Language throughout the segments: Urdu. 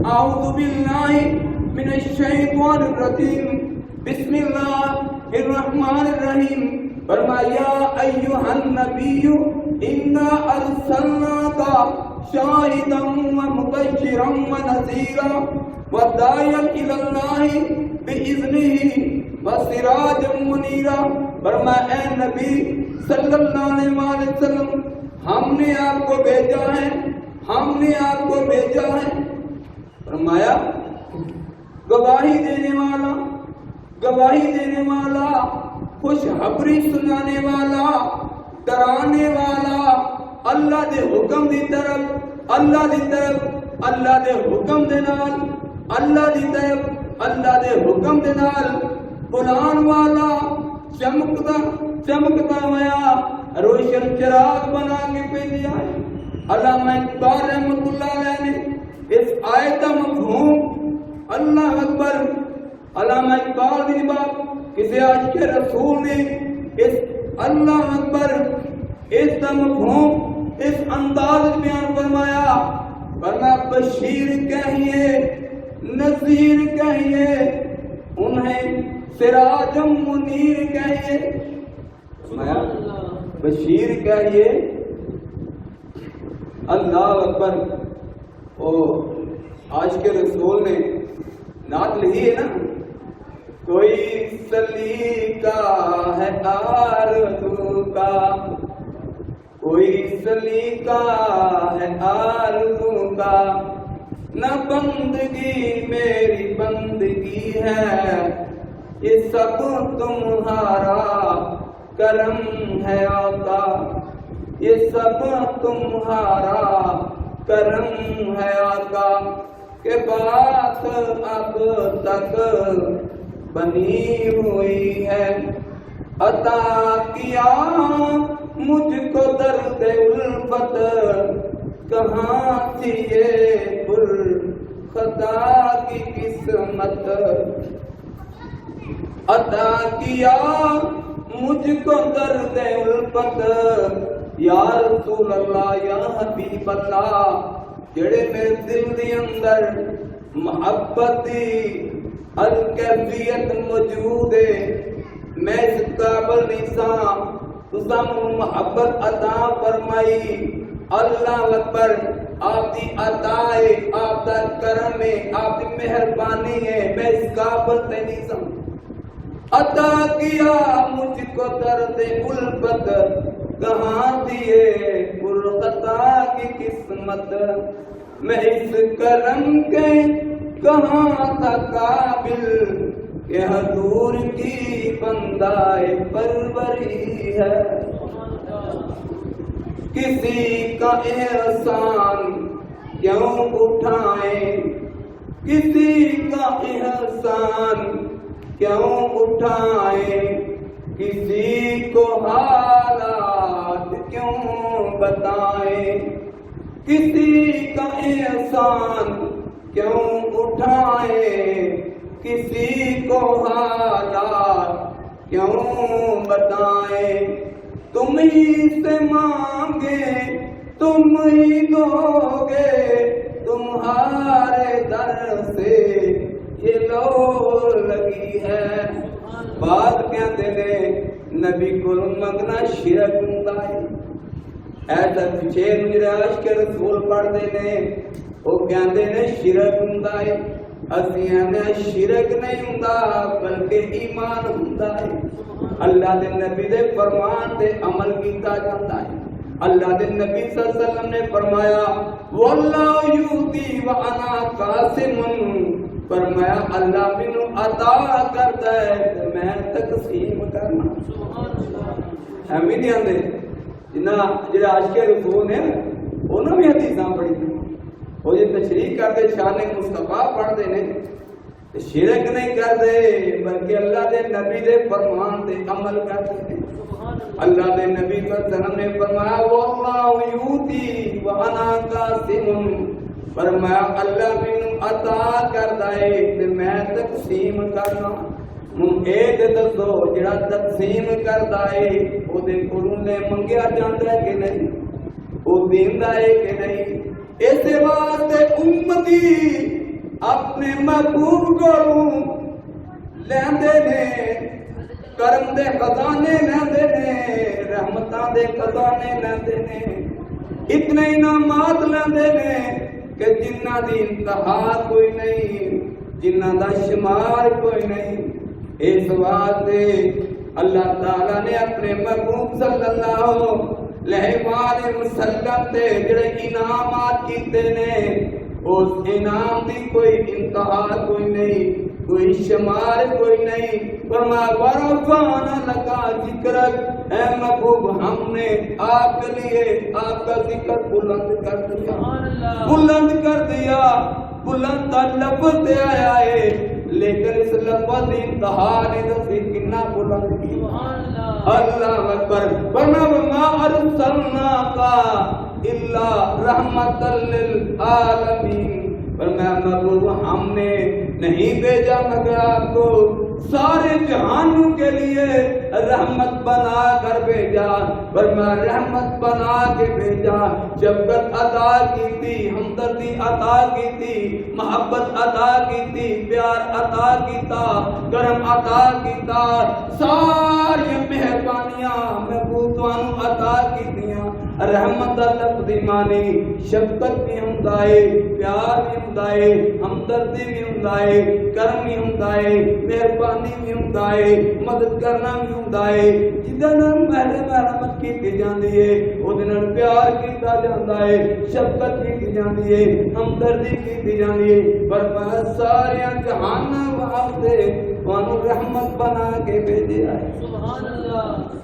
اعوذ باللہ من الشیطان الرجیم بسم اللہ الرحمن الرحیم فرمایا ایھا النبی انا ارسلناک شاہدا ومبشرا ونذیرا وداعیا الی اللہ باذنہ وسراجا منیرا فرمایا اے نبی صلی اللہ علیہ وسلم ہم نے آپ کو بھیجا ہے، ہم نے آپ کو بھیجا ہے۔ فرمایا گواہی دینے والا، گواہی دینے والا، خوشخبری سنانے والا، ڈرانے والا، اللہ دے حکم دی طرف، اللہ دی طرف، اللہ دے حکم دے نال، اللہ دی طرف، اللہ دے حکم دے نال بلان والا، چمکتا چمکتا ہوا روشن چراغ بنا کے بھیجا ہے۔ علامہ اقبال رحمۃ اللہ علیہ نے اس آیت کا مفہوم اللہ اکبر، علامہ اقبال کی بات کسی عاشق رسول نے اس اللہ اکبر اس کا مفہوم اس انداز میں بیان فرمایا، ورنہ بشیر کہیے، نذیر کہیے، انہیں سراجم منیر کہیے، بشیر کہیے، اللہ اکبر۔ او عاشق رسول نے نعت لکھی ہے نا، کوئی سلیقہ ہے آرزو کا، کوئی سلیقہ ہے آرزو کا، نہ بندگی میری بندگی ہے، یہ سب تمہارا کرم ہے آقا، یہ سب تمہارا کرم ہے آقا، کہ بات اب تک بنی ہوئی ہے، عطا کیا مجھ کو درد الفت، کہاں تھی یہ پر خطا کی قسمت، عطا کیا مجھ کو درد الفت، یا رسول اللہ یا حبیب اللہ، جڑے میرے دل دے اندر محبت دی الکیفیت موجود ہے، میں اس قابل نہیں سا، تساں محبت عطا فرمائی، اللہ اکبر، آپ دی عطا ہے، آپ دا کرم ہے، آپ دی مہربانی ہے، میں اس قابل نہیں سا، عطا کیا مجھ کو درد الفت، کہاں دیے پر خطا کی قسمت، میں اس کرم کے کہاں تھا قابل، کہ حضور کی بندہ پروری ہے، کسی کا احسان کیوں اٹھائیں، کسی کا احسان کیوں اٹھائیں، کسی کو حالات کیوں بتائیں، کسی کا احسان کیوں اٹھائیں، کسی کو حالات کیوں بتائیں، تم ہی سے مانگے تم ہی دو گے، تمہارے در سے یہ لو لگی ہے، بات کہتے نے نبی کو منگنا شرک ہوندا ہے، ایسا پیچھے میرے عاشق رسول پڑھتے نے وہ کہتے نے شرک ہوندا ہے، اسی نے شرک نہیں ہوندا بلکہ ایمان ہوندا ہے، اللہ دے نبی دے فرمان تے عمل کیتا جاتا ہے، اللہ دے نبی صلی اللہ علیہ وسلم نے فرمایا واللہ یؤتی وانا قاسم، فرمایا اللہ مینوں عطا کرتا ہے تو میں تقسیم کرنا، ہم ہی نہیں آندے جنہ جڑے عاشق رسول نے انہوں بھی حدیثاں پڑھی وہ جو تشریح کرتے شان مصطفیٰ پڑھتے ہیں شرک نہیں کرتے بلکہ اللہ دے نبی دے فرمان تے عمل کرتے ہیں، اللہ دے نبی صلی اللہ علیہ وسلم نے فرمایا واللہ یؤتی وانا قاسم، فرمایا اللہ مینوں عطا کردا ہے تے میں تقسیم کرنا، ہن اے تے دسو جڑا تقسیم کردا ہے او دے کولوں نے منگیا جاندا ہے کہ نہیں، او دیندا ہے کہ نہیں، اس واسطے امتی اپنے محبوب کو لیندے نے کرم دے خزانے لیندے نے رحمتاں دے خزانے لیندے نے اتنے انعامات لیندے نے کہ جنہ دی انتہا کوئی نہیں جنہ دا شمار کوئی نہیں اس واسطے اللہ تعالیٰ نے اپنے محبوب صلی اللہ علیہ وسلم تے جڑے انعامات کیتے نے اس انعام دی کوئی انتہا کوئی نہیں کوئی شمار کوئی نہیں فرمایا ورفعنا لکا ذکرک اے محبوب ہم نے آپ کے لیے آپ کا ذکر بلند کر دیا بلند کر دیا بلند لفظ دے آیا ہے لیکن اس لفظ انتہا نے دسی کنا بلند کی اللہ اکبر وما ارسلناک الا رحمت للعالمین فرمایا محبوب ہم نے نہیں بھیجا مگر آپ کو سارے جہانوں کے لیے رحمت بنا کر بھیجا فرمایا رحمت بنا کے بھیجا شفقت عطا کی تھی ہمدردی عطا کی تھی محبت عطا کی تھی پیار عطا کیتا کرم عطا کیتا ساری مہربانیاں محبوب تانوں عطا کیتیاں رحمت لفظ دی معنی شفقت بھی ہوندا ہے پیار بھی ہوندا ہے ہمدردی بھی ہوندا ہے کرم بھی ہوندا ہے مہربانی بھی ہوندا ہے مدد کرنا بھی ہوندا ہے جدے نال مرحمت کیتی جاندی ہے اودے نال پیار کیتا جاندا ہے شفقت کیتی جاندی ہے ہمدردی کیتی جاندی ہے پر سارے جہاناں واسطے تانوں رحمت بنا کے بھیجیا ہے سبحان اللہ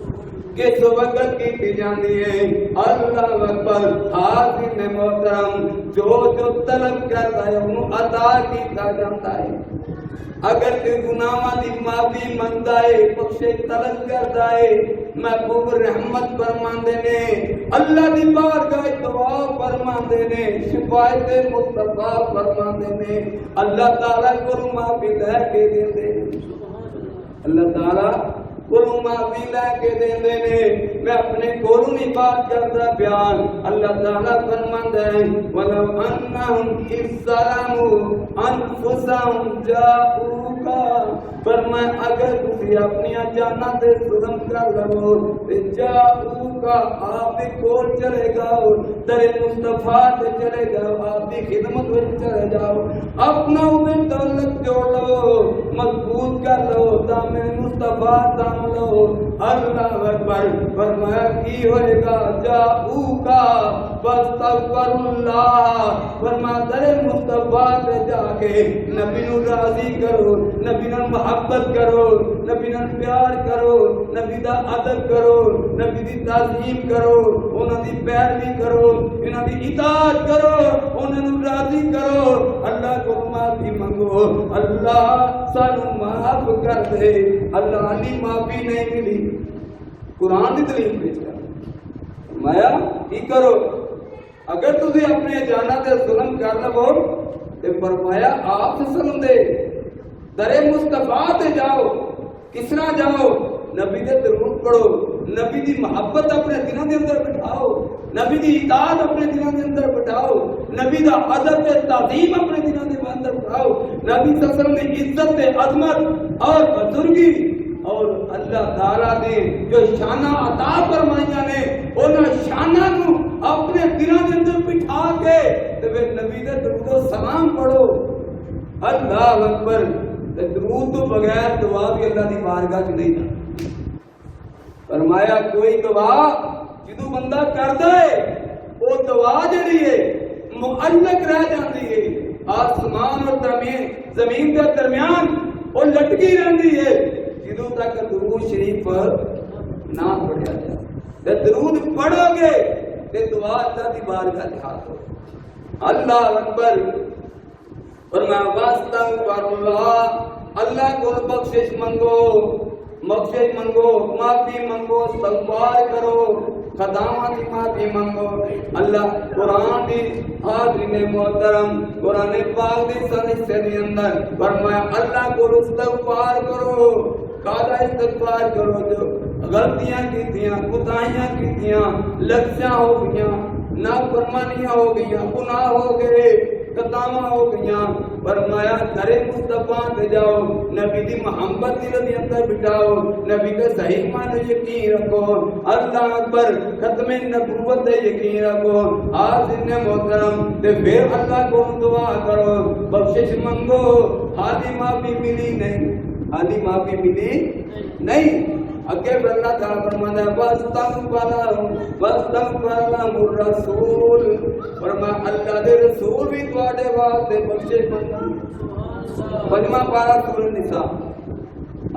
کس وقت کی جاندی ہے اللہ اکبر حاضر محترم جو طلب کرتا ہے انہوں عطا کیتا جاتا ہے اگر کوئی گناہاں دی معافی منگدا ہے بخشش طلب کرتا ہے محبوب رحمت فرماندے نے اللہ دی بارگاہ دعا فرماندے نے شفاعت مصطفی فرماندے نے اللہ تعالی کو معافی دے کے دیندے اللہ تعالی کلوں معافی لے کے دیندے نے میں اپنے کولوں نہیں بات کرتا بیان اللہ تعالیٰ فرماندا ہے وَلَوْ أَنَّهُمْ إِذْ ظَلَمُوا أَنفُسَهُمْ جَاءُوكَ فرمایا اگر تسی اپنی جاناں تے ظلم کر لو تے جاءوكَ آپ دے کول چلے جاؤ تیرے مصطفیٰ تے چلے جاؤ آپ دی خدمت وچ چلے جاؤ اپنا اوپر تعلق جوڑ لو مضبوط کر لو دامن مصطفیٰ لو اللہ اکبر فرمایا کی ہوئے گا جاؤکا فاستغفر اللہ فرمایا در مصطفیٰ سے جا کے نبی نو راضی کرو نبی نو محبت کرو نبی نو پیار کرو نبی دا ادب کرو نبی دی تعظیم کرو انہاں دی پیروی کرو انہاں دی اطاعت کرو انہاں نو راضی کرو اللہ کو معافی منگو اللہ سانو معاف کر دے اللہ علی معافی نہیں ملی قرآن کی دلیل پیش کر مایا کی کرو اگر تسی اپنے جانا تے ظلم کر لو تے فرمایا آپ سلم دے در مصطفیٰ تے جاؤ کس طرح جاؤ نبی دے درود پڑھو نبی دی محبت اپنے دلوں دے اندر بٹھاؤ نبی دی اطاعت اپنے دلوں دے اندر بٹھاؤ نبی دا ادب تے تعظیم اپنے دلوں دے اندر بٹھاؤ نبی صلی اللہ علیہ وسلم دی عزت تے عظمت اور بزرگی اور اللہ تعالیٰ نے جو شانہ عطا فرمائیاں نے انہاں شانہ نو اپنے دلوں دے اندر بٹھا کے تے پھر نبی دے درود و سلام پڑھو اللہ اکبر درود تو بغیر دعا بھی اللہ دی بارگاہ چ نہیں جاتی فرمایا کوئی دعا جدوں بندہ کردا ہے وہ دعا جڑی ہے معلق رہ جاتی ہے آسمان اور زمین کے درمیان وہ لٹکی رہتی ہے جدوں تک درود شریف نہ پڑھیا جائے درود پڑھو گے تے دعا اللہ دی بارگاہ چ حاضر اللہ اکبر فرمایا واستغفر اللہ اللہ کو بخشش منگو معافی منگو استغفار کرو خطاواں کی معافی منگو اللہ قرآن دی حاضرین محترم قرآن پاک دی حصے دے اندر فرمایا اللہ کو استغفار کرو کادا استغفار کرو جو غلطیاں کیتیاں کوتاہیاں کیتیاں لغزیاں ہو گئیاں نافرمانیاں ہو گئیاں گناہ ہو گئے خطاواں ہو گئیاں، فرمایا گھر مصطفیٰ تے جاؤ، نبی دی محبت دل دے اندر بٹھاؤ، نبی کا صحیح معنی یقین رکھو، اللہ اکبر، ختم نبوت تے یقین رکھو، حاضرین محترم، تے پھر اللہ کو دعا کرو، بخشش منگو، حالی معافی ملی نہیں، حالی معافی ملی نہیں، اگے اللہ تعالیٰ فرماتا ہے وَاسْتَغْفَرَ لَهُمُ الرَّسُولُ، فرمایا اللہ دے رسول بھی تواڈے واسطے بخشش منگن۔ پنجواں پارہ سورۃ النساء،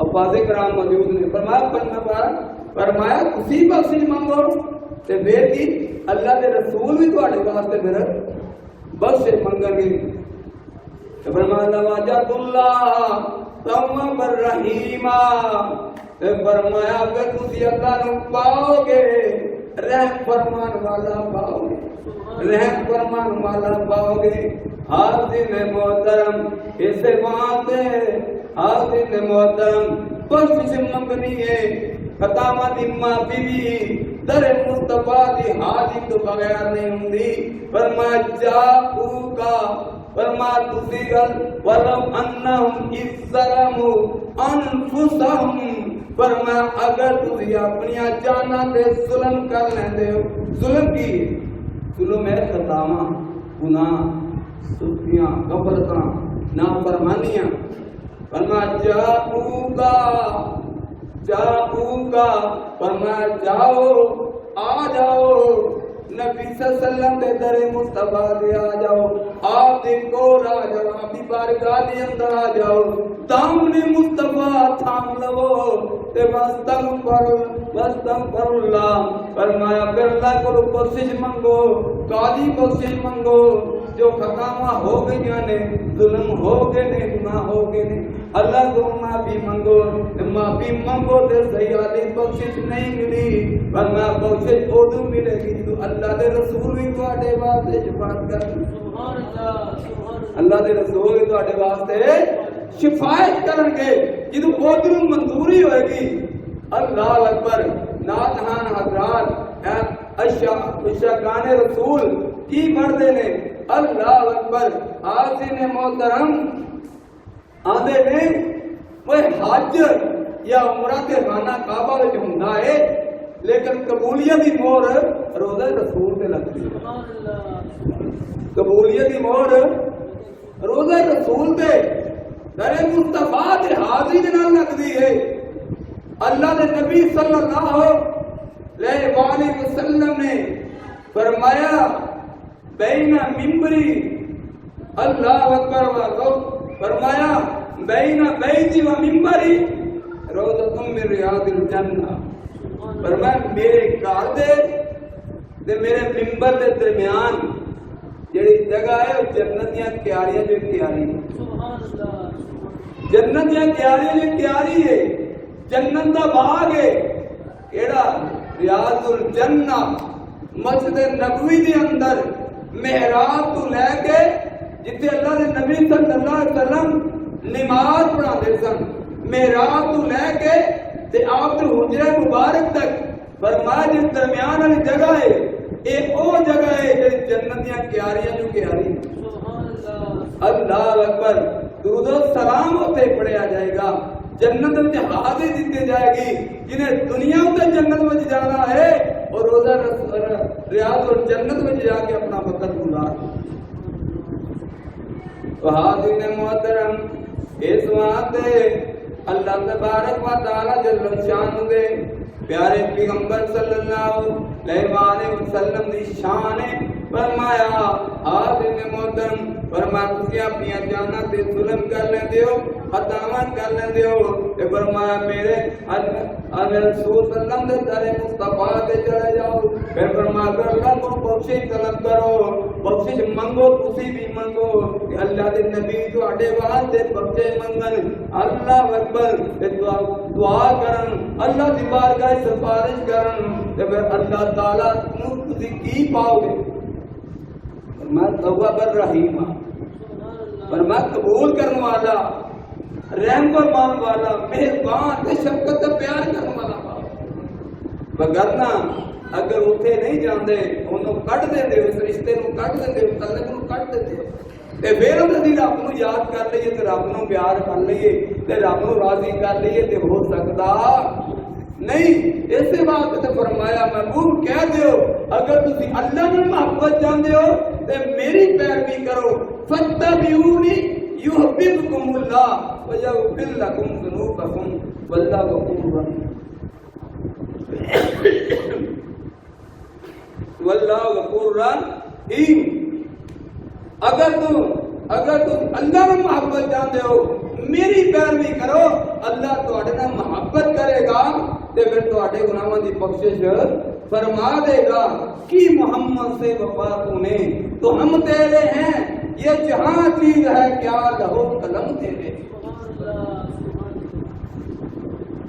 الفاظ کرام موجود نے، فرمایا پنجواں پارہ، فرمایا تسی بخشش منگو تے پھر کی اللہ دے رسول بھی تواڈے واسطے پھر بخشش منگن گے۔ فرمایا لَوَجَدُ اللَّهَ تَوَّابًا رَحِيمًا، فرمایا اگر تسی اللہ نو پاؤ گے رحم فرمان والا پاؤ گے، رحم فرمان والا پاؤ گے۔ حاضرین محترم، اس واسطے حاضرین محترم بخشش منگنی ہے، خطاواں دی معافی بھی در مصطفیٰ دی حاضری تو بغیر نہیں ہوندی۔ فرمایا جاؤ کا، فرمایا تسی گل ولو انہم اذ ظلموا انفسہم، فرمایا اگر تسی اپنی جاناں تے ظلم کر لیندے ہو، ظلم کی ظلم ہے خطاواں، گناہ، سستیاں، غفلتاں، نافرمانیاں، فرمایا جاؤ گا، فرمایا جاؤ، آ جاؤ، نبی صلی اللہ علیہ وسلم دے در مصطفیٰ دے آ جاؤ، آپ دے کول آ جاؤ، آپ دی بارگاہ دے اندر آ جاؤ، دامن مصطفیٰ تھام لو تے واستغفر اللہ، فرمایا پھر اللہ کو بخشش منگو، قاضی بخشش منگو، جو خطاواں ہو گئیاں نے، ظلم ہو گئے نے، گناہ ہو گئے نے، اللہ کو معافی منگو، معافی منگو تے سیادی بخشش نہیں ملی، ورنہ بخشش ادو ملے گی تو اللہ دے رسول بھی تواڈے واسطے شفاعت کرن، اللہ دے رسول بھی تواڈے واسطے شفاعت کرن گے، جدوں ادھر منظوری ہوئے گی۔ اللہ اکبر، ناتہان حضرات عشاقان رسول کی پڑھتے نے، اللہ اکبر، حاضرین محترم آندے نے وہ حج یا عمرہ کے خانہ کعبہ وچ ہوندا ہے، لیکن قبولیت دی مہر روزہ رسول تے لگدی ہے، قبولیت دی مہر روزہ رسول تے در مصطفیٰ تے حاضری دے نال لگدی ہے۔ اللہ دے نبی صلی اللہ علیہ وآلہ وسلم نے فرمایا بین ممبری، اللہ اکبر و فرمایا بین بیتی و ممبری روضۃ من ریاض الجنہ، فرمایا میرے گھر دے میرے ممبر دے درمیان جڑی جگہ ہے وہ جنت دیاں کیاریاں جو کیاری ہے، جنت دیاں کیاریاں جو کیاری ہے، جنت دا باغ ہے، کیڑا ریاض الجنہ، مسجد نبوی دے اندر محراب تو لے کے جتے اللہ دے نبی صلی اللہ علیہ وسلم نماز پڑھاتے سن، محراب تو لے کے تے آپ دے حجرہ مبارک تک، فرمایا جس درمیان والی جگہ ہے اے او جگہ ہے جڑی جنت دیاں کیاریاں جو کیاری، اللہ اکبر، درود و سلام ہوتے پڑھیا جائے گا، جنت وچ حاضری دیتے جائے گی، جنہیں دنیا تے جنت وچ جانا ہے اور روزہ ریاض اور جنت وچ جا کے اپنا وقت گزار۔ تو حاضرین محترم، اس واسطے اللہ تبارک و تعالی جل شان دے پیارے پیغمبر صلی اللہ علیہ وسلم دی شان ہے، فرمایا حاضرین محترم، فرمایا تسی اپنی جاناں تے ظلم کر لیندے ہو، خطاواں کر لیندے ہو، تے فرمایا میرے رسول صلی اللہ علیہ وسلم دے در مصطفیٰ تے چلے جاؤ، پھر فرمایا کہ اللہ کو بخشش طلب کرو، بخشش منگو، تسی بھی منگو کہ اللہ دے نبی تواڈے واسطے بخشش منگن، اللہ اکبر، تے دعا کرن، اللہ دی بارگاہ سفارش کرن، تے پھر اللہ تعالیٰ نو تسی کی پاؤ گے، فرمایا تواب الرحیم، فرمایا قبول کرنے والا، رحم فرمان والا، مہربان تے شفقت تے پیار کرنے والا پاؤ، وگرنہ اگر اتنے نہیں جاندے انہوں کٹ دے دے، اس رشتے نو کٹ دے دے، تعلق نو کٹ دے دے، تے پھر اسی رب نو یاد کر لئیے تے رب نو پیار کر لئیے تے رب نو راضی کر لئیے تے ہو سکتا نہیں. اسی بات تے فرمایا محبوب کہہ دیو اگر تسی اللہ نال محبت چاہندے ہو تے میری پیروی کرو. فتبعونی یحببکم اللہ ویغفر لکم ذنوبکم واللہ غفور رحیم. واللہ غفور رحیم. اگر تم اللہ میں محبت چاہتے ہو میری پیروی کرو اللہ تواڈے نال محبت کرے گا تے پھر تواڈے گناہاں دی بخشش فرما دے گا. کی محمد سے وفا تو نے تو ہم تیرے ہیں یہ جہاں چیز ہے کیا لہو قلم تیرے.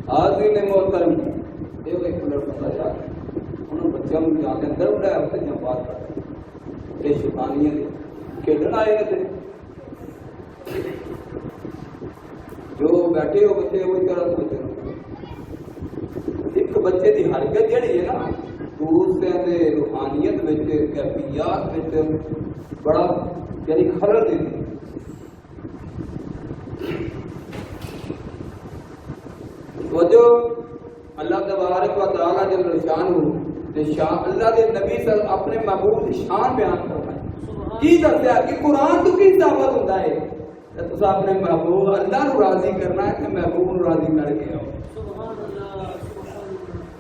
حاضرین محترم یہ ایک لڑکا تھا انہوں بچوں کو جانے اندر اٹھایا اسے جب بات کر یہ شیطانیاں کھیلنا آئے تھے جو بیٹھے ہو بچے وہی طرح سے ایک بچے کی حرکت جہی ہے نا دوسرے دے روحانیت کیفیات بڑا یعنی خلل دیتی. توجہ اللہ تبارک و تعالی جل شانہ اللہ دے نبی صلی اپنے محبوب کی شان بیان کرتا ہے. کی دسیا کہ قرآن تو کی ثابت ہوتا ہے تو اپنے محبوب اللہ کو راضی کرنا ہے کہ محبوب کو راضی کر کے آؤ.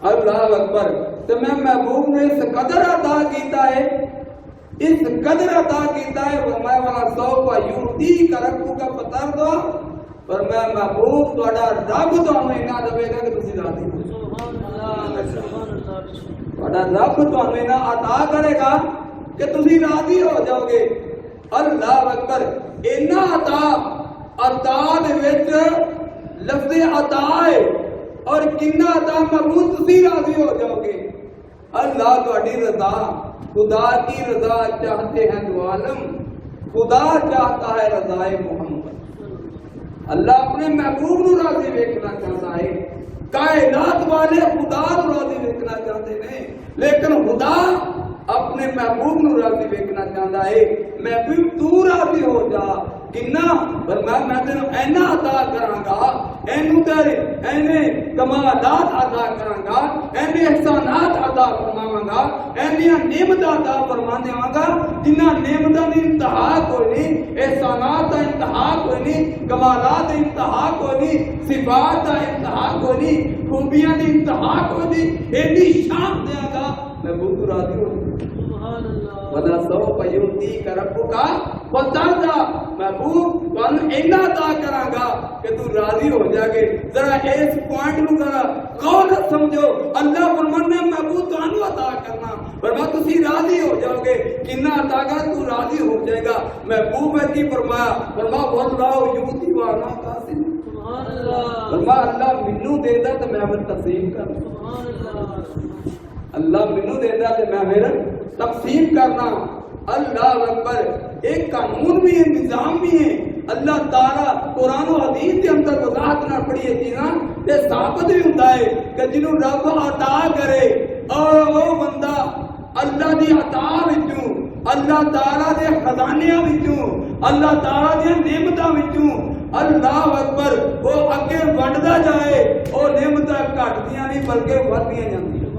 اللہ اکبر. تو میں محبوب نے اس قدر عطا کیتا ہے اس قدر عطا کیتا ہے فرمایا والا سو کا یوتی کا رکھو کا پتر دو پر میں محبوب تہاڈا رب تانوں اینا دے گا کہ تسی راضی ہو. سبحان اللہ. تہاڈا رب تانوں اینا عطا کرے گا کہ تسی راضی ہو جاؤ گے. اللہ اکبر. اینا عطا دے وچ لفظ عطا ہے اور کنا عطا محبوب تسی راضی ہو جاؤ گے. اللہ تہاڈی رضا خدا کی رضا چاہتے ہیں دو عالم خدا چاہتا ہے رضائے محمد. اللہ اپنے محبوب نو راضی دیکھنا چاہتا ہے. کائنات والے خدا نو راضی دیکھنا چاہتے ہیں لیکن خدا اپنے محبوب نو راضی دیکھنا چاہتا ہے. محبوب تو راضی ہو جا کنا فرمایا میں تینوں اینا عطا کراں گا اینو تیرے اینے کمالات عطا کراں گا اینے احسانات عطا فرماواں گا اینیاں نعمتاں عطا فرما دیواں گا جنہاں نعمتاں دی انتہا کوئی نہیں احسانات دا انتہا کوئی نہیں کمالات دا انتہا کوئی نہیں صفات دا انتہا کوئی نہیں خوبیاں دی انتہا کوئی نہیں. اینی شان دیاں گا میں بہت راضی ہوں. سبحان اللہ. وَلَا سَوْفَ يُؤْتِيكَ رَبُّكَ فَتَرْضَىٰ. محبوب تانوں اینا عطا کراں گا کہ تو راضی ہو جا گے. ذرا اس پوائنٹ نو ذرا غور سمجھو. اللہ فرمانے محبوب تانوں عطا کرنا فرما تسی راضی ہو جاؤ گے. کنا عطا کر تو راضی ہو جائے گا. محبوب ہے کی فرمایا فرما وَاللَّهُ يُؤْتِي وَأَنَا قَاسِمٌ. سبحان اللہ. فرما اللہ مینوں دیندا تے میں پھر تقسیم کرنا. سبحان اللہ. اللہ مینوں دیندا تے میں پھر تقسیم کرنا. اللہ اکبر. ایک قانون بھی ہے نظام بھی ہے. اللہ تعالیٰ قرآن و حدیث کے اندر وضاحت نہ پڑی ہے چیزاں تے ثابت بھی ہوتا ہے کہ جنہوں رب عطا کرے اور وہ بندہ اللہ دی عطا وچوں اللہ تعالیٰ دے خزانیاں وچوں اللہ تعالیٰ دے نعمتاں وچوں اللہ اکبر وہ اگے بڑھدا جائے اور نعمتاں گھٹدیاں نہیں بلکہ ودھدیاں جاندیاں.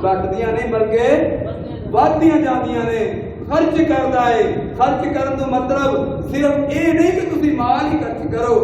گھٹدیاں نہیں بلکہ ودھدیاں جاندیاں نے. خرچ کرتا ہے. خرچ کرنے کا مطلب صرف یہ نہیں کہ تسی مال ہی خرچ کرو.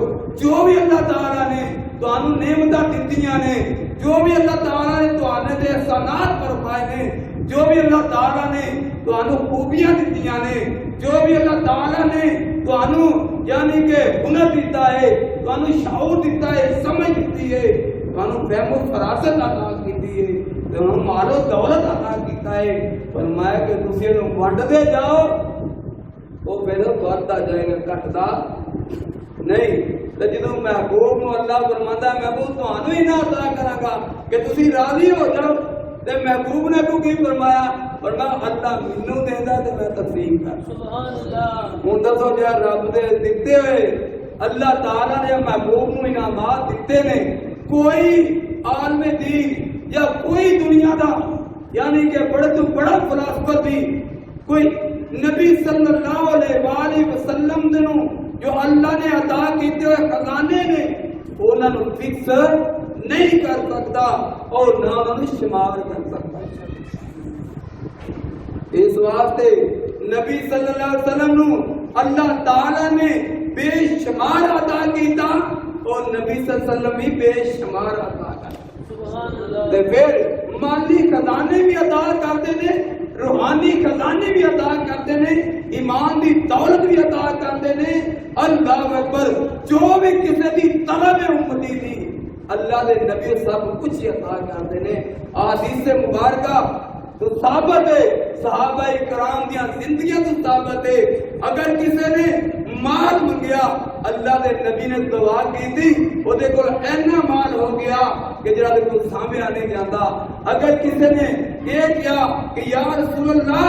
جو بھی اللہ تعالیٰ نے تانوں نعمتاں دتیاں نے جو بھی اللہ تعالیٰ نے توانے دے احسانات فرمائے نے جو بھی اللہ تعالیٰ نے تانوں خوبیاں دتیاں نے جو بھی اللہ تعالیٰ نے تانوں یعنی کہ ہنر دیتا ہے تانوں شعور دیتا ہے سمجھ دیتی ہے تانوں فہم و فراست عطا کیتی ہے تانوں مال و دولت عطا کیتا ہے. فرمایا کہ تسی انہوں ونڈدے جاؤ وہ پھر بڑھتا جائے گا گھٹدا نہیں. تو جدوں محبوب نو اللہ فرماندا ہے محبوب تانوں ہی نہ عطا کراں گا کہ تسی راضی ہو جاؤ تے محبوب نے کو کی فرمایا فرمایا اللہ مینوں دیندا تے میں تقسیم کر. سبحان اللہ. ہن دسو جے رب دے دتے ہوئے اللہ تعالی نے محبوب نو انعامات دتے نے کوئی عالم دین یا کوئی دنیا دا یعنی کہ بڑے تو بڑا فلسفہ بھی کوئی نبی صلی اللہ علیہ وآلہ وسلم دے جو اللہ نے عطا کیتے ہوئے خزانے نے انہاں نوں فکس نہیں کر سکتا اور نہ انہاں نوں شمار کر سکتا. اس واسطے نبی صلی اللہ علیہ وسلم نوں اللہ تعالی نے بے شمار عطا کیتا اور نبی صلی اللہ علیہ وسلم بھی بے شمار عطا کرتا. تے پھر مالی خزانے بھی عطا کرتے نے، روحانی خزانے بھی عطا کرتے نے، ایمان دی دولت بھی عطا کرتے نے. اللہ اکبر. جو بھی کسی دی طلب امتی دی اللہ دے نبی سب کچھ عطا کرتے نے. احادیث مبارکہ تو ثابت ہے، صحابہ کرام دیاں زندگیاں تو ثابت ہے. اگر کسی نے مال منگیا اللہ دے نبی نے دعا کی تھی وہ دے کول اینا مال ہو گیا کہ جڑا دے کول سامیا نہیں جاتا. اگر کسی نے یہ کیا کہ یا رسول اللہ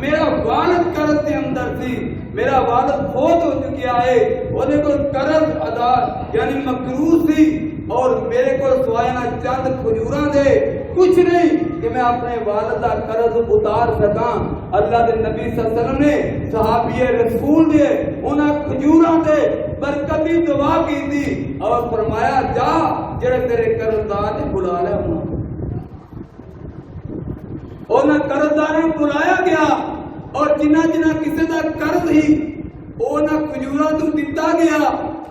میرا والد قرض کے اندر تھی، میرا والد فوت ہو چکیا ہے، وہ دے کول قرض ادا یعنی مقروض تھی اور میرے کو سوائے نہ چند کھجوراں دے کچھ نہیں کہ میں اپنے والد کا قرض اتار سکاں. اللہ دے نبی صلی اللہ علیہ وسلم نے صحابی رسول دے انہاں کھجوراں دے برکتی دعا کی تھی اور فرمایا جا جڑے تیرے قرضدار نے بلا لے. انہاں قرضداراں کو بلایا گیا اور جنہ جنہ کسی دا قرض ہی انہاں کھجوراں تو دتا گیا،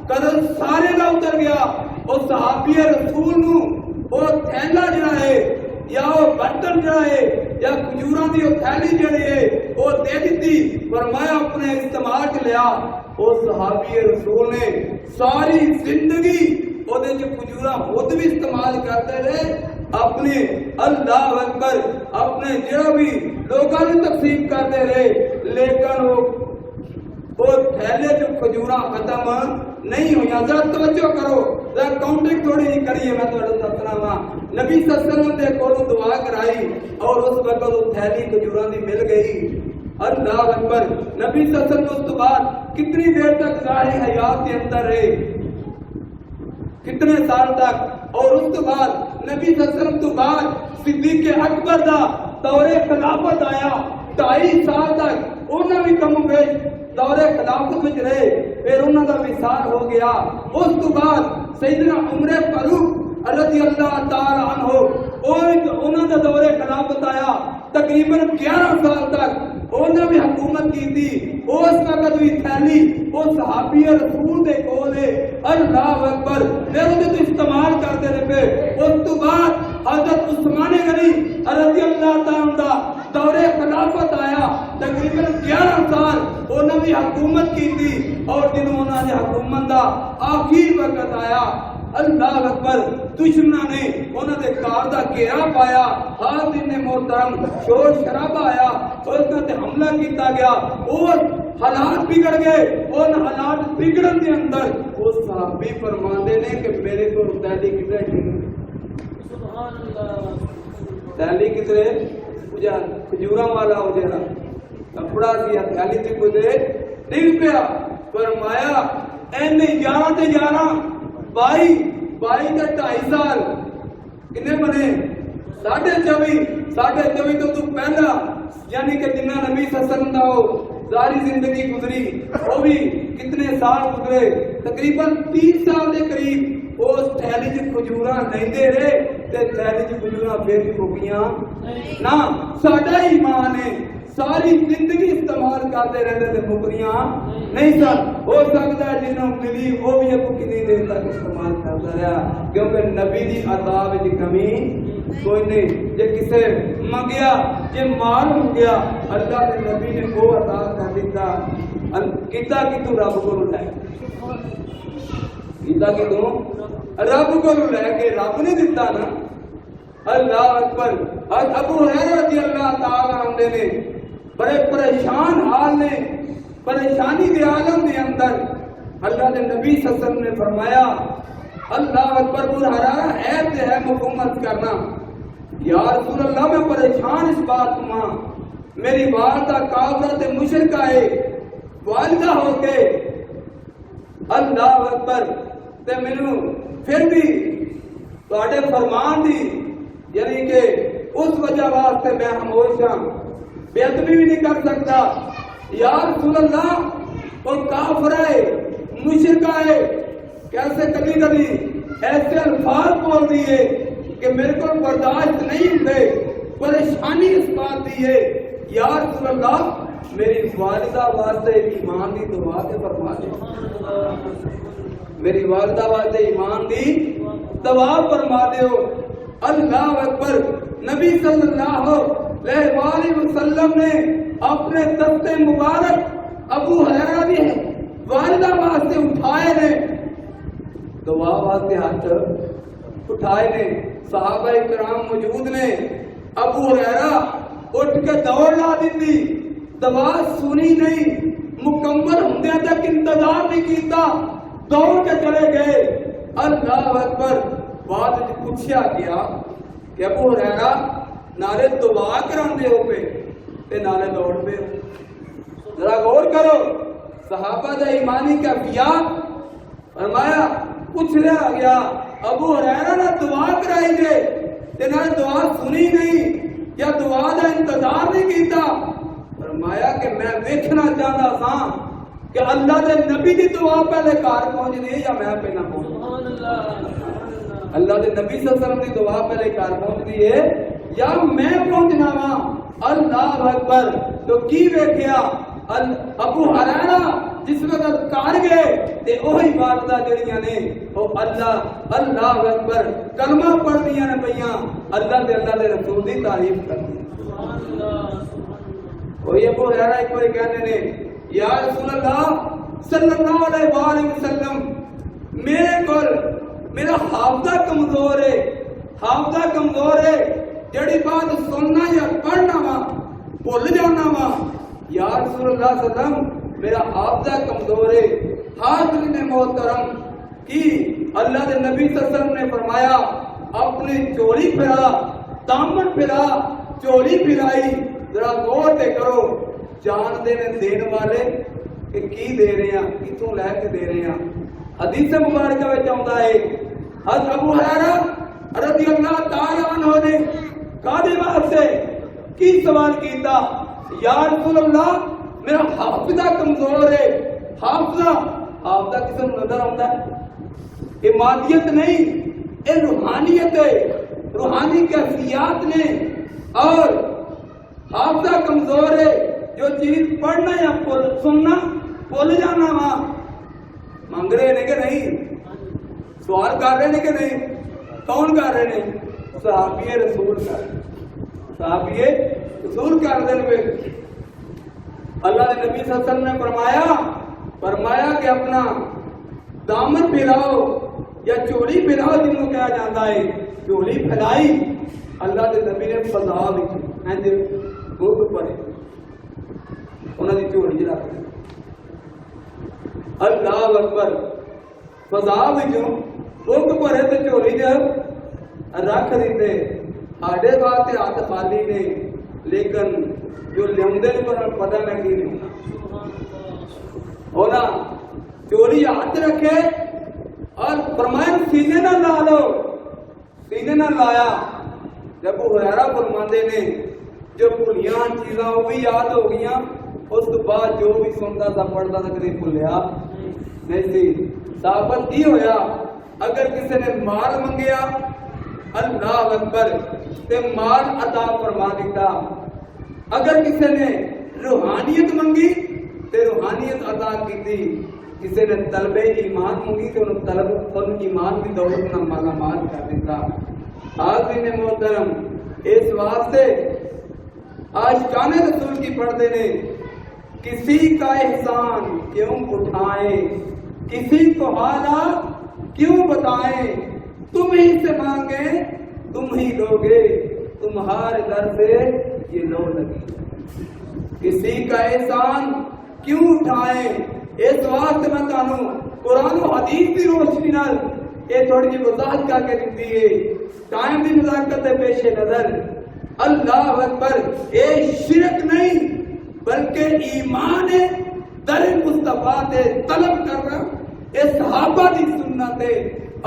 قرض سارے دا اتر گیا. اور صحابی رسول نو وہ تھیلا جڑا ہے یا وہ برتن جڑا ہے یا کھجوراں دی وہ تھیلی جڑی ہے وہ دے دیتی، فرمایا اپنے استعمال کے لیا. وہ صحابی رسول نے ساری زندگی وہ دے جو کھجوراں خود بھی استعمال کرتے رہے، اپنے اللہ اکبر اپنے جڑا بھی لوگوں نے تقسیم کرتے رہے. لیکن وہ تھیلے جو کھجوراں ختم نہیں ہوئی. ذرا توجہ کرو، ذرا کاؤنٹنگ تھوڑی جی کریے. میں تھوڑے دسنا وا نبی صلی اللہ علیہ وسلم نے کولوں دعا کرائی اور اس وقت وہ تھیلی کھجوراں دی مل گئی. اللہ اکبر. نبی صلی اللہ علیہ وسلم اس کے بعد کتنی دیر تک ظاہر حیات کے اندر رہے، کتنے سال تک. اور اس کے بعد نبی صلی اللہ علیہ وسلم تو بعد صدیق اکبر دا دور خلافت آیا. 2.5 سال تک انہوں بھی کم بیش دور خلافت میں رہے، پھر انہوں کا وصال ہو گیا. اس کے بعد سیدنا عمر فاروق رضی اللہ تعالی عنہ انہوں کا دور خلافت آیا. تقریباً 11 سال تک انہوں نے حکومت کی تھی. اس وقت بھی تھیلی وہ صحابی رسول دے کول ہے. اللہ اکبر. پھر انہیں تو استعمال کرتے رہے. پہ اس کے بعد حضرت عثمان غنی رضی اللہ تعالی عنہ دور خلافت آیا. تقریباً 11 سال انہوں نے حکومت کی تھی اور جنہوں انہوں نے حکومت دا آخر وقت آیا. اللہ اکبر. دشمنوں نے انہوں نے کار دا گھیرا پایا، حاضرین محترم شور شرابہ آیا اور اس نے حملہ کیتا گیا اور حالات بگڑ گئے. ان حالات بگڑن کے اندر وہ صحابی فرماندے نے کہ میرے کو تیلی کتنے تیلی کتنے پوجا کھجوراں والا ہو جڑا کپڑا سی تیلی تے کوئی دے نہیں پیا. فرمایا این 11 تے 11 22 تے 2.5 سال کنے بنے 24 تو پہلا یعنی کہ جنہ نبی صلی اللہ علیہ وسلم دا ہو ساری زندگی گزری وہ بھی کتنے سال گزرے. تقریباً 30 سال کے قریب اس تھیلی چ کھجوراں نہیں دے رہے تے تھیلی چ کھجوراں پھر بھی پھوکیاں نہ. ساڈا ایمان ہے ساری زندگی استعمال کرتے رہتے تھے مکریاں نہیں سن. ہو سکتا ہے جنہوں ملی وہ بھی ابو کتنی دیر تک استعمال کرتا رہا کیونکہ نبی دی عطا وچ کمی کوئی نہیں. جے کسے منگیا جے مال منگیا اللہ کے نبی نے وہ عطا کر دیتا. کیتا کہ تو رب کو لے کیتا کہ تو رب کو لے کے رب نے دیتا نا. اللہ اکبر. ابو ہریرہ رضی اللہ تعالی عنہ نے بڑے پریشان حال نے پریشانی کے عالم کے اندر اللہ کے نبی صلی اللہ علیہ وسلم نے فرمایا اللہ اکبر. ابو ہریرہ عیب ہے حکومت کرنا. یا رسول اللہ میں پریشان اس بات ہوں، میری والدہ کافرہ مشرکہ ہے، والدہ ہو کے اللہ اکبر تے مینوں پھر بھی تواڈے فرمان دی یعنی کہ اس وجہ واسطے میں خاموش ہاں، بے ادبی بھی نہیں کر سکتا. یا رسول اللہ وہ کافر ہے، مشرک ہے، کیسے کبھی کبھی ایسے الفاظ بول دیے کہ میرے کو برداشت نہیں ہوتے، پریشانی اس بات دی ہے، یا رسول اللہ میری والدہ واسطے ایمان دی دعا تے فرما دے، میری والدہ واسطے ایمان دی دعا فرما دیو۔ اللہ اکبر۔ نبی صلی اللہ علیہ وآلہ وسلم نے اپنے دست مبارک ابو ہریرہ بھی والدہ واسطے اٹھائے نے، دعا واسطے ہاتھ اٹھائے نے، صحابہ کرام موجود نے، ابو ہریرہ اٹھ کے دوڑ لا دیتی، دعا سنی نہیں، مکمل ہوندے تک انتظار نہیں کیتا، دوڑ کے چلے گئے۔ اللہ اکبر۔ بعد پوچھا گیا کہ ابو ہریرہ نالے دعا کراندے ہو پہ تے نالے دوڑ پہ، ذرا غور کرو صحابہ دا ایمانی کیفیات۔ فرمایا پوچھ لیا گیا ابو ہریرہ نے دعا کرائی گے تے نہ دعا سنی نہیں یا دعا دا انتظار نہیں کیتا؟ فرمایا کہ میں دیکھنا چاہتا تھا کہ اللہ دے نبی دی دعا پہلے کار پہنچ دی یا میں پہنا پہنچ، اللہ دے نبی صلی اللہ علیہ وسلم دی دعا پہلے کار پہنچ دی ہے یا میں پہنچنا وا۔ اللہ اکبر۔ تو کی ویکھیا ابو ہریرہ جس وقت کار گئے تے وہی والدہ جڑیاں نے او اللہ اکبر کلمہ پڑھدیاں نے پئیاں، اللہ دے رسول دی تعریف کردیاں۔ کوئی ابو ہریرہ ایک بار کہنے نے یا رسول اللہ صلی اللہ علیہ وآلہ وسلم میرے کول میرا حافظہ کمزور ہے، حافظہ کمزور ہے، جڑی بات سننا یا پڑھنا وا بھول جانا وا، یا رسول اللہ صلی اللہ علیہ وسلم میرا حافظہ کمزور ہے۔ حاضرین محترم کی اللہ کے نبی صلی اللہ علیہ وسلم نے فرمایا اپنی چولی پھیرا، دامن پھیرا، چولی پھیرائی، ذرا غور تے کرو جان دین والے کہ کی دے رہے ہیں، کتوں لے کے دے رہے ہیں۔ حدیث مبارکہ میں چاہتا ہے حضرت ابو ہریرہ رضی اللہ تعالی عنہ نے قاضی واسطے کی سوال کیتا، یا رسول اللہ میرا حافظہ کمزور ہے۔ حافظہ کسی کو نظر آتا ہے، یہ مادیت نہیں، یہ روحانیت ہے، روحانی کیفیات نے۔ اور حافظہ کمزور ہے، جو چیز پڑھنا یا سننا بھول جانا وا، مانگ رہے ہیں کہ نہیں، سوال کر رہے ہیں کہ نہیں، کون کر رہے ہیں؟ صحابی رسول کر رہے ہیں، صحابی رسول کر رہے ہیں۔ اللہ کے نبی صلی اللہ علیہ وسلم نے فرمایا کہ اپنا دامن پھیلاؤ یا چولی پھیلاؤ، جن کو کہا جاتا ہے، چولی پھیلائی۔ اللہ کے نبی نے فضا بھی پڑے انہوں نے چولی رکھ دی۔ اللہ اکبر۔ فضا بک پڑے تو چولی جب رکھ دیتے، آڈے واسطے ہاتھ خالی نے، لیکن جو لیندے پر پتہ نہیں کی نہیں ہونا، چولی ہاتھ رکھے اور فرمایا سینے نہ لا لو، سینے نہ لایا۔ جب وہ ہریرہ فرماندے نے جو بھلیاں چیزاں وہ بھی یاد ہو گئیاں، اس کے بعد جو بھی سنتا تھا پڑھتا تھا کدی بھولیا نہیں سی۔ ثابت کی ہویا اگر کسی نے مال منگیا اللہ اکبر تے مال عطا فرما دیتا، اگر کسی نے روحانیت منگی تے روحانیت عطا کی، کسی نے طلب ایمان منگی تو ان ایمان کی دولت نہ مالا مال کر دیتا۔ حاضرین محترم، اس واسطے عاشقان رسول کی پڑھتے نے کسی کا احسان کیوں اٹھائیں، کسی کو حالات کیوں بتائیں، تم ہی سے مانگیں تم ہی لوگے، تمہارے در سے یہ لو لگی۔ کسی کا احسان کیوں اٹھائیں، اس واسطے میں تانوں قرآن و حدیث کی روشنی نال یہ تھوڑی جی وضاحت کر کے دیتی ہے، ٹائم کی نزاکت پیش نظر۔ اللہ اکبر، اے شرک نہیں بلکہ ایمان ہے، در مصطفیٰ تے طلب کرنا، اے صحابہ دی سنت ہے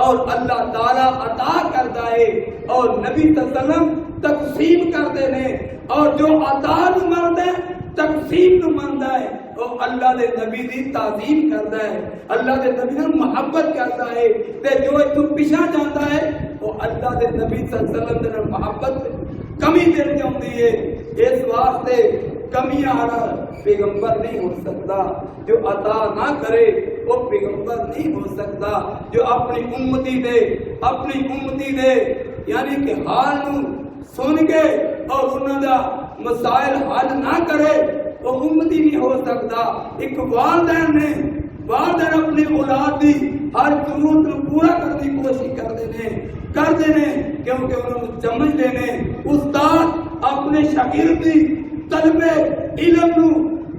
اور اللہ تعالیٰ عطا کرتا ہے اور نبی صلی اللہ علیہ وسلم تقسیم کرتے ہیں، اور جو عطا نو ملتا ہے تقسیم نو مندا ہے او اللہ دے نبی دی تعظیم کردا ہے اللہ دے نبی نال محبت کردا ہے تے جو تو پیچھے جاندا ہے او اللہ دے نبی صلی اللہ علیہ وسلم دے نال محبت کمی دل جاندی ہے اس واسطے کمیاں والا پیغمبر نہیں ہو سکتا جو عطا نہ کرے وہ پیغمبر نہیں ہو سکتا جو اپنی امتی دے یعنی کہ حال نو سن کے اور انہاں دا مسائل حل نہ کرے وہ امتی نہیں ہو سکتا ایک والدین اپنی اولاد دی ہر ضرورت کو پورا کرنے کی کوشش کرتے ہیں کیونکہ انہوں سمجھتے ہیں استاد اپنے شاگرد دی طلب علم نو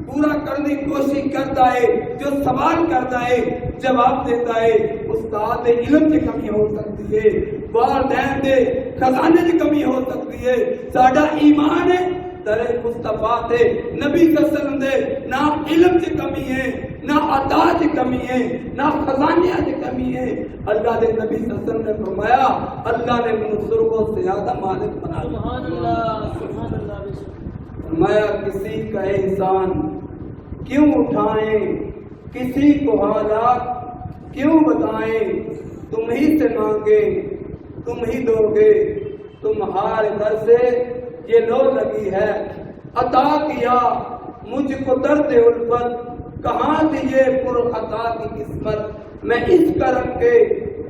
پورا کرنے کی کوشش کرتا ہے جو سوال کرتا ہے جواب دیتا ہے استاد دے علم کی کمی ہو سکتی ہے والدین دے خزانے کی کمی ہو سکتی ہے ساڈا ایمان ہے در مصطفیٰ تے نبی صلی اللہ علیہ وسلم دے نہ علم کی کمی ہے نہ عطا کی کمی ہے نہ خزانے کی کمی ہے اللہ دے نبی صلی اللہ علیہ وسلم نے فرمایا اللہ نے منصور کو زیادہ مالک بنا سبحان اللہ سبحان اللہ فرمایا کسی کا احسان کیوں اٹھائیں کسی کو حالات کیوں بتائیں تم ہی سے مانگے تم ہی دو گے تمہارے در سے یہ لو لگی ہے عطا کیا مجھ کو درد الفت کہاں تھی یہ پر عطا کی قسمت میں اس کرم کے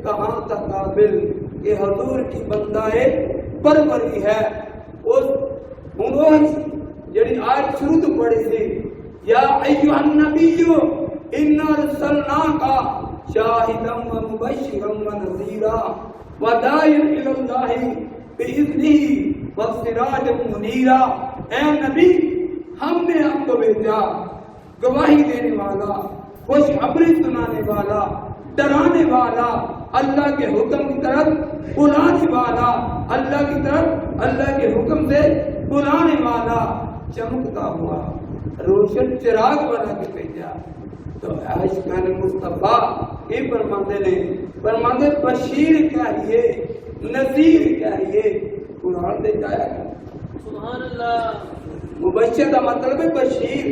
کہاں تک قابل یہ حضور کی بندہ پروری ہے اس جڑی آیت شروع تو پڑھی تھی یا ایھا النبی انا ارسلناک شاہدا و مبشرا و نذیرا وداعیا الی اللہ باذنہ وسراجا منیرا اے نبی ہم نے آپ کو بھیجا گواہی دینے والا خوشخبری سنانے والا ڈرانے والا اللہ کے حکم کی طرف بلانے والا اللہ کی طرف اللہ کے حکم سے بلانے والا چمکتا ہوا روشن چراغ بنا کے بھیجا تو عاشقان مصطفیٰ یہ فرماتے بشیر چاہیے نذیر چاہیے قرآن دے جایا سبحان اللہ مبشر کا مطلب ہے بشیر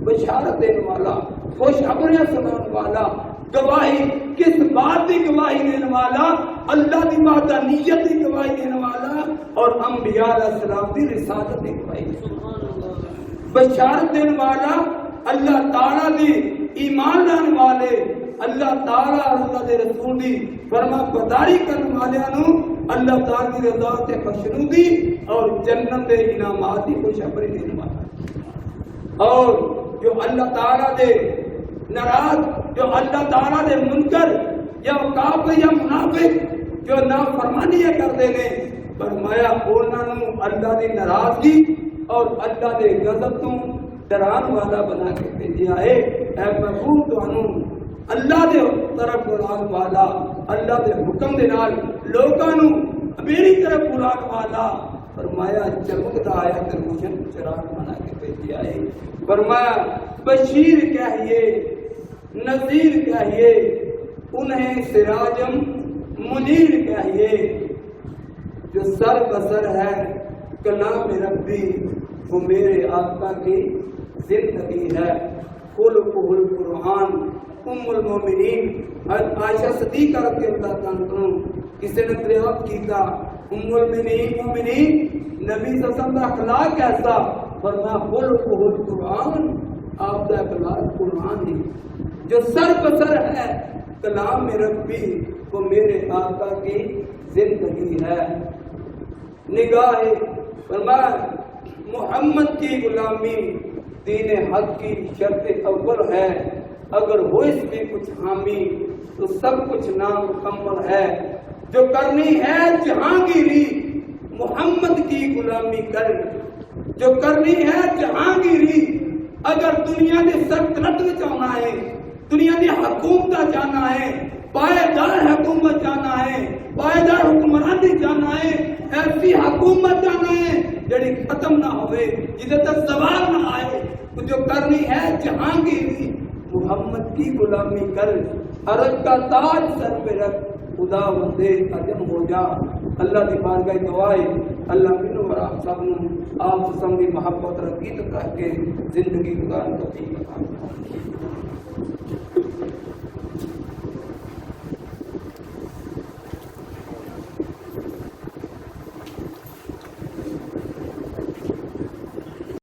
بشارت دینے والا خوشخبریاں سنانے والا گواہی کس بات کی گواہی دینے والا اللہ کی وحدانیت کی گواہی دینے والا اور انبیاء علیہ السلام کی رسالت کی گواہی بشارت دینے والا اللہ تعالیٰ دی ایمان لانے والے اللہ تعالیٰ اور اللہ دے رسول دی فرما برداری کرنے والوں اللہ تعالیٰ کی رضا سے خوشنودی اور جنت دے انعامات کی خوشخبری دینے والا اور جو اللہ تعالیٰ دے ناراض جو اللہ تعالیٰ دے منکر یا کافر یا منافق جو نافرمانی کرتے ہیں فرمایا انہاں نوں اللہ دی ناراضگی اور اللہ دے غضب تو ڈران والا بنا کے بھیجا ہے اے محبوب تانوں اللہ دے طرف بلان والا اللہ دے حکم دے نال لوکاں نوں میری طرف بلان والا فرمایا چمکتا آیا تے روشن چراغ بنا کے بھیجا ہے فرمایا بشیر کہیے نذیر کہیے انہیں سراجم منیر کہیے جو سر بسر ہے کلام ربی وہ میرے آقا کی زندگی ہے خلقہ القرآن ام المومنین عائشہ صدیقہ رضی اللہ عنہ کسی نے دریافت کیتا ام المومنین نبی صلی اللہ علیہ وسلم کا اخلاق کیسا فرمایا خلقہ القرآن آپ کا اخلاق قرآن ہے جو سر بسر ہے کلام ربی وہ میرے آقا کی زندگی ہے نگاہ فرمایا محمد کی غلامی دین حق کی شرط اول ہے اگر ہو اس میں کچھ حامی تو سب کچھ نامکمل ہے جو کرنی ہے جہانگیری محمد کی غلامی کر جو کرنی ہے جہانگیری اگر دنیا نے سلطنت میں جانا ہے دنیا نے حکومت جانا ہے پائیدار حکومت جانا ہے پائیدار حکمرانی جانا ہے ایسی حکومت جانا ہے جڑی ختم نہ ہوئے جدھر تک زوال نہ آئے تو جو کرنی ہے جہانگیری محمد کی غلامی کر عرش کا تاج سر پہ رکھ خدا بندے عجم ہو جا اللہ کی بارگاہ دعائے اللہ مینوں اور آپ سب نوں آپ سسم کی محبت اور عقیدت کر کے زندگی گزارن توفیق عطا فرمائے.